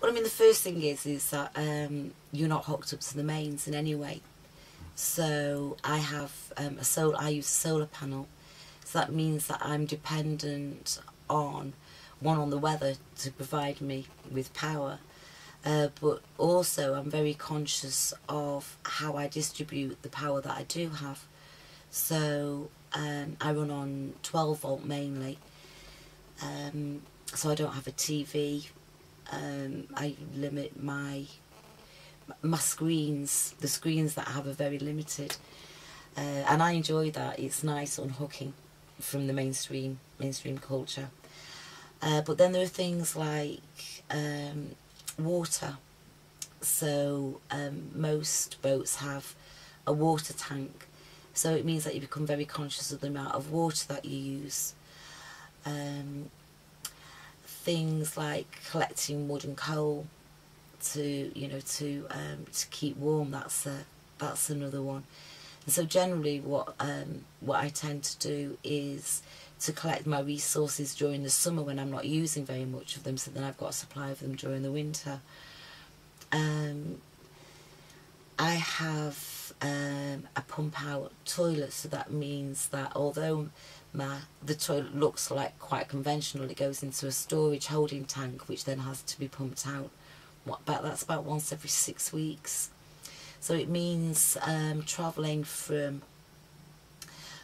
Well, I mean, the first thing is that you're not hooked up to the mains in any way. So I have I use a solar panel. So that means that I'm dependent on the weather to provide me with power. But also I'm very conscious of how I distribute the power that I do have. So I run on 12 volt mainly. So I don't have a TV. I limit my screens. The screens that I have are very limited, and I enjoy that. It's nice unhooking from the mainstream culture. But then there are things like water. So most boats have a water tank, so it means that you become very conscious of the amount of water that you use. Things like collecting wood and coal to keep warm. That's another one. And so generally, what I tend to do is to collect my resources during the summer when I'm not using very much of them, so then I've got a supply of them during the winter. I have a pump out toilet, so that means that although the toilet looks like quite conventional, it goes into a storage holding tank which then has to be pumped out. That's about once every 6 weeks. So it means travelling from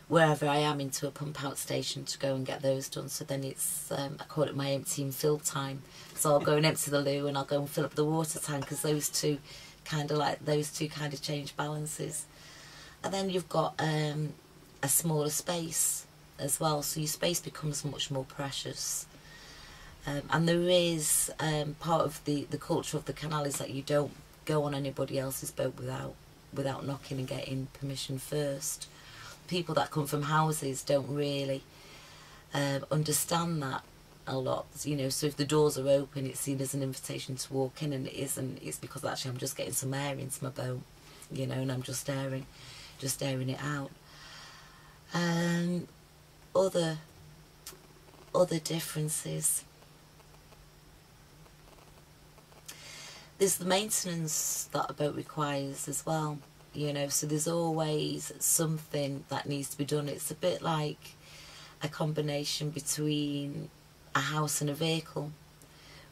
wherever I am into a pump out station to go and get those done. So then it's I call it my empty and fill time. So I'll go and empty the loo and I'll go and fill up the water tank, because those two kind of change balances. And then you've got a smaller space as well, so your space becomes much more precious. And there is part of the culture of the canal is that you don't go on anybody else's boat without knocking and getting permission first. People that come from houses don't really understand that a lot, so if the doors are open, it's seen as an invitation to walk in, and it isn't. It's because actually I'm just getting some air into my boat, and I'm just airing it out. Other differences. There's the maintenance that a boat requires as well, so there's always something that needs to be done. It's a bit like a combination between a house and a vehicle,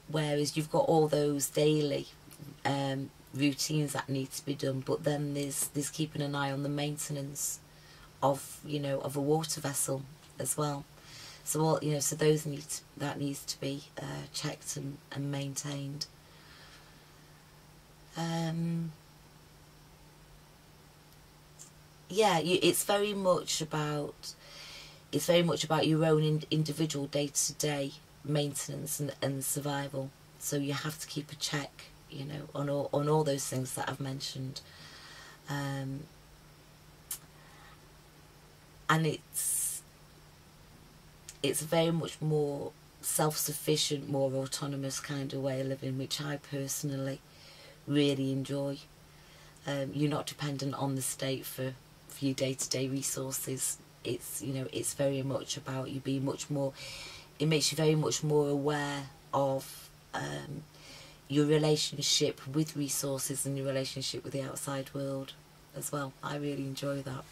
whereas you've got all those daily routines that need to be done, but then there's keeping an eye on the maintenance of a water vessel as well. So so those needs to be checked and maintained. Yeah, it's very much about your own individual day-to-day maintenance and survival. So you have to keep a check, on all those things that I've mentioned. And it's very much more self-sufficient, more autonomous kind of way of living, which I personally really enjoy. You're not dependent on the state for your day-to-day resources. It's very much about you being much more. It makes you very much more aware of your relationship with resources and your relationship with the outside world as well. I really enjoy that.